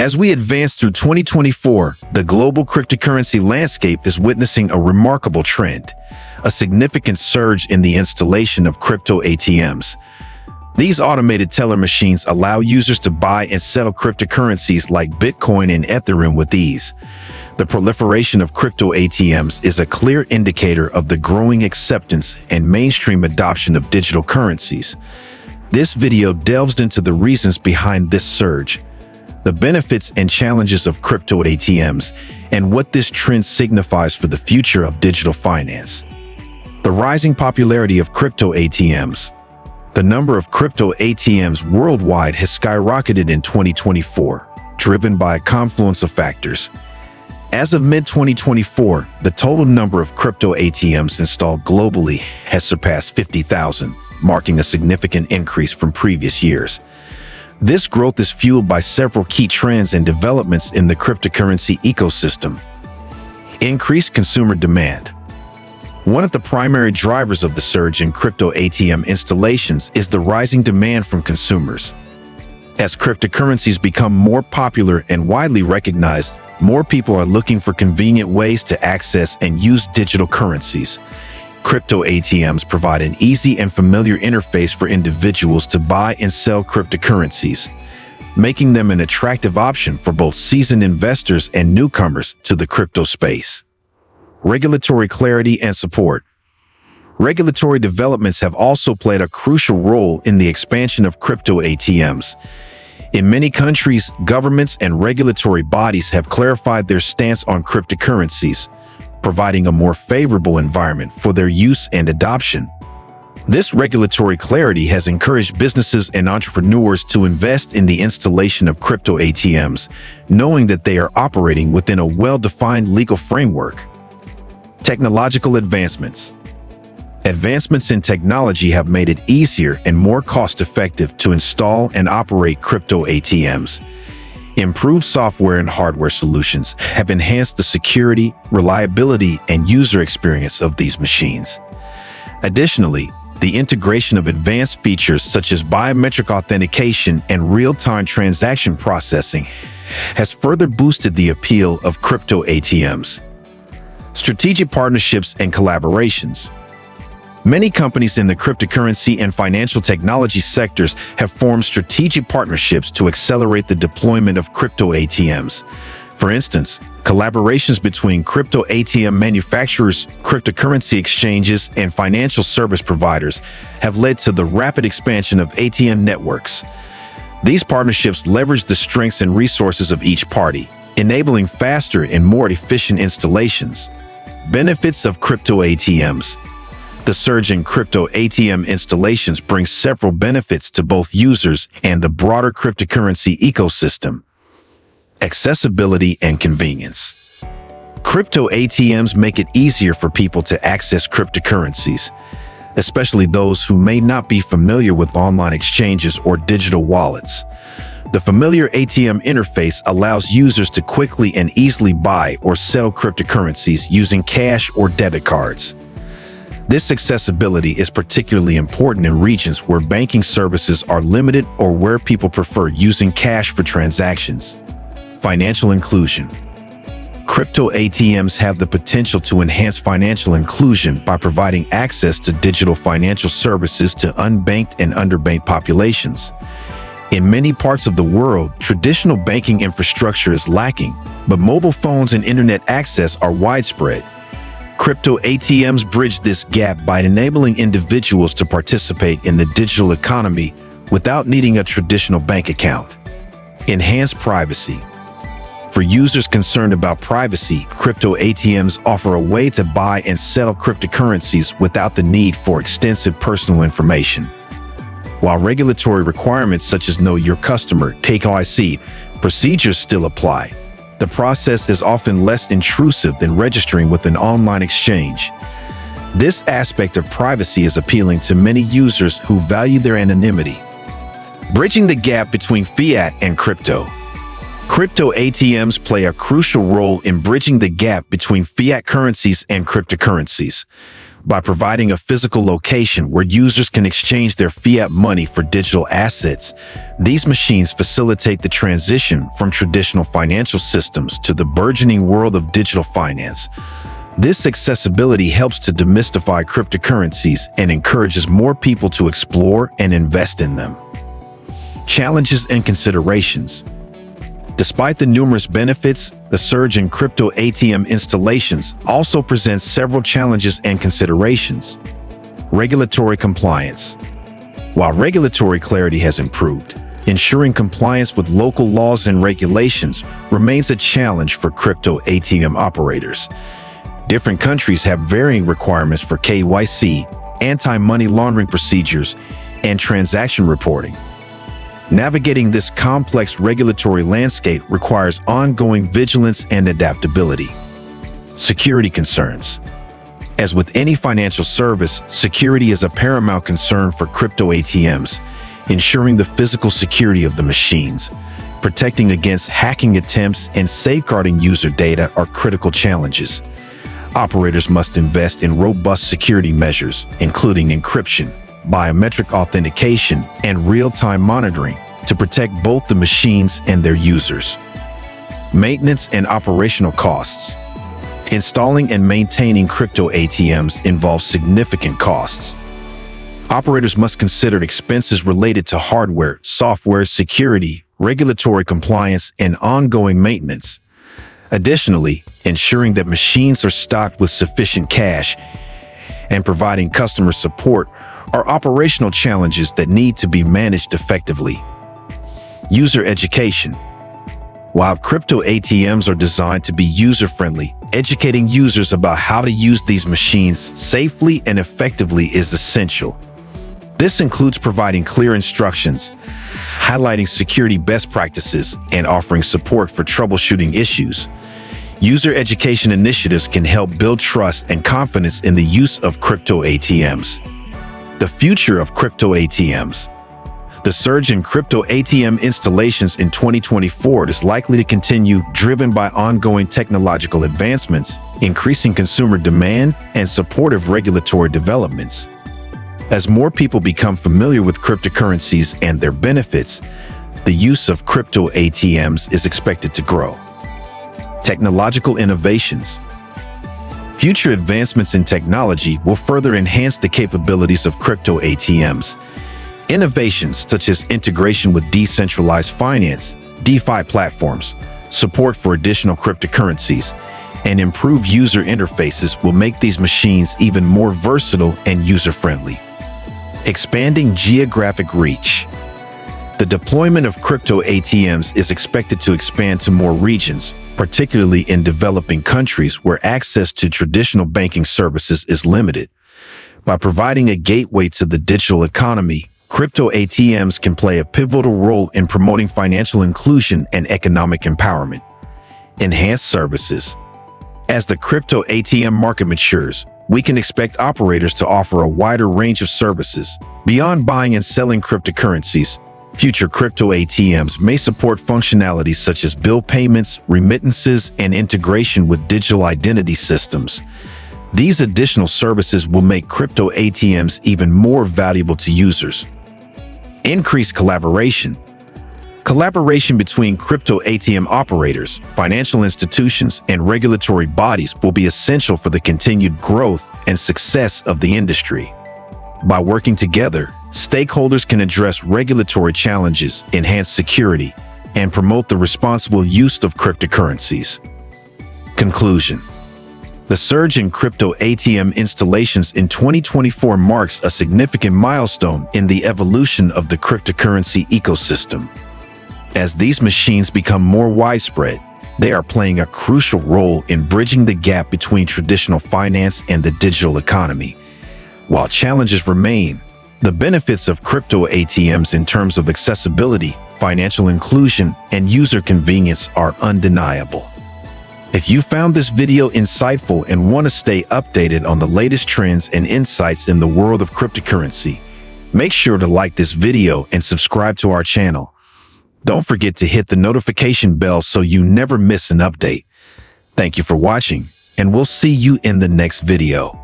As we advance through 2024, the global cryptocurrency landscape is witnessing a remarkable trend, a significant surge in the installation of crypto ATMs. These automated teller machines allow users to buy and sell cryptocurrencies like Bitcoin and Ethereum with ease. The proliferation of crypto ATMs is a clear indicator of the growing acceptance and mainstream adoption of digital currencies. This video delves into the reasons behind this surge, the benefits and challenges of crypto ATMs, and what this trend signifies for the future of digital finance. The rising popularity of crypto ATMs. The number of crypto ATMs worldwide has skyrocketed in 2024, driven by a confluence of factors. As of mid-2024, the total number of crypto ATMs installed globally has surpassed 50,000, marking a significant increase from previous years. This growth is fueled by several key trends and developments in the cryptocurrency ecosystem. Increased consumer demand. One of the primary drivers of the surge in crypto ATM installations is the rising demand from consumers. As cryptocurrencies become more popular and widely recognized, more people are looking for convenient ways to access and use digital currencies. Crypto ATMs provide an easy and familiar interface for individuals to buy and sell cryptocurrencies, making them an attractive option for both seasoned investors and newcomers to the crypto space. Regulatory clarity and support. Regulatory developments have also played a crucial role in the expansion of crypto ATMs. In many countries, governments and regulatory bodies have clarified their stance on cryptocurrencies, providing a more favorable environment for their use and adoption. This regulatory clarity has encouraged businesses and entrepreneurs to invest in the installation of crypto ATMs, knowing that they are operating within a well-defined legal framework. Technological advancements. Advancements in technology have made it easier and more cost-effective to install and operate crypto ATMs. Improved software and hardware solutions have enhanced the security, reliability, and user experience of these machines. Additionally, the integration of advanced features such as biometric authentication and real-time transaction processing has further boosted the appeal of crypto ATMs. Strategic partnerships and collaborations. Many companies in the cryptocurrency and financial technology sectors have formed strategic partnerships to accelerate the deployment of crypto ATMs. For instance, collaborations between crypto ATM manufacturers, cryptocurrency exchanges, and financial service providers have led to the rapid expansion of ATM networks. These partnerships leverage the strengths and resources of each party, enabling faster and more efficient installations. Benefits of crypto ATMs. The surge in crypto ATM installations brings several benefits to both users and the broader cryptocurrency ecosystem. Accessibility and convenience. Crypto ATMs make it easier for people to access cryptocurrencies, especially those who may not be familiar with online exchanges or digital wallets. The familiar ATM interface allows users to quickly and easily buy or sell cryptocurrencies using cash or debit cards. This accessibility is particularly important in regions where banking services are limited or where people prefer using cash for transactions. Financial inclusion. Crypto ATMs have the potential to enhance financial inclusion by providing access to digital financial services to unbanked and underbanked populations. In many parts of the world, traditional banking infrastructure is lacking, but mobile phones and internet access are widespread. Crypto ATMs bridge this gap by enabling individuals to participate in the digital economy without needing a traditional bank account. Enhanced privacy. For users concerned about privacy, crypto ATMs offer a way to buy and sell cryptocurrencies without the need for extensive personal information. While regulatory requirements such as Know Your Customer (KYC) procedures still apply, the process is often less intrusive than registering with an online exchange. This aspect of privacy is appealing to many users who value their anonymity. Bridging the gap between fiat and crypto. Crypto ATMs play a crucial role in bridging the gap between fiat currencies and cryptocurrencies. By providing a physical location where users can exchange their fiat money for digital assets, these machines facilitate the transition from traditional financial systems to the burgeoning world of digital finance. This accessibility helps to demystify cryptocurrencies and encourages more people to explore and invest in them. Challenges and considerations. Despite the numerous benefits, the surge in crypto ATM installations also presents several challenges and considerations. Regulatory compliance. While regulatory clarity has improved, ensuring compliance with local laws and regulations remains a challenge for crypto ATM operators. Different countries have varying requirements for KYC, anti-money laundering procedures, and transaction reporting. Navigating this complex regulatory landscape requires ongoing vigilance and adaptability. Security concerns. As with any financial service, security is a paramount concern for crypto ATMs, ensuring the physical security of the machines. Protecting against hacking attempts and safeguarding user data are critical challenges. Operators must invest in robust security measures, including encryption, biometric authentication, and real-time monitoring to protect both the machines and their users. Maintenance and operational costs. Installing and maintaining crypto ATMs involves significant costs. Operators must consider expenses related to hardware, software, security, regulatory compliance, and ongoing maintenance. Additionally, ensuring that machines are stocked with sufficient cash and providing customer support are operational challenges that need to be managed effectively. User education. While crypto ATMs are designed to be user-friendly, educating users about how to use these machines safely and effectively is essential. This includes providing clear instructions, highlighting security best practices, and offering support for troubleshooting issues. User education initiatives can help build trust and confidence in the use of crypto ATMs. The future of crypto ATMs. The surge in crypto ATM installations in 2024 is likely to continue, driven by ongoing technological advancements, increasing consumer demand, and supportive regulatory developments. As more people become familiar with cryptocurrencies and their benefits, the use of crypto ATMs is expected to grow. Technological innovations. Future advancements in technology will further enhance the capabilities of crypto ATMs. Innovations such as integration with decentralized finance, DeFi platforms, support for additional cryptocurrencies, and improved user interfaces will make these machines even more versatile and user-friendly. Expanding geographic reach. The deployment of crypto ATMs is expected to expand to more regions, particularly in developing countries where access to traditional banking services is limited. By providing a gateway to the digital economy, crypto ATMs can play a pivotal role in promoting financial inclusion and economic empowerment. Enhanced services. As the crypto ATM market matures, we can expect operators to offer a wider range of services. Beyond buying and selling cryptocurrencies, future crypto ATMs may support functionalities such as bill payments, remittances, and integration with digital identity systems. These additional services will make crypto ATMs even more valuable to users. Increased collaboration. Collaboration between crypto ATM operators, financial institutions, and regulatory bodies will be essential for the continued growth and success of the industry. By working together, stakeholders can address regulatory challenges, enhance security, and promote the responsible use of cryptocurrencies. Conclusion. The surge in crypto ATM installations in 2024 marks a significant milestone in the evolution of the cryptocurrency ecosystem. As these machines become more widespread, they are playing a crucial role in bridging the gap between traditional finance and the digital economy. While challenges remain, the benefits of crypto ATMs in terms of accessibility, financial inclusion, and user convenience are undeniable. If you found this video insightful and want to stay updated on the latest trends and insights in the world of cryptocurrency, make sure to like this video and subscribe to our channel. Don't forget to hit the notification bell so you never miss an update. Thank you for watching, and we'll see you in the next video.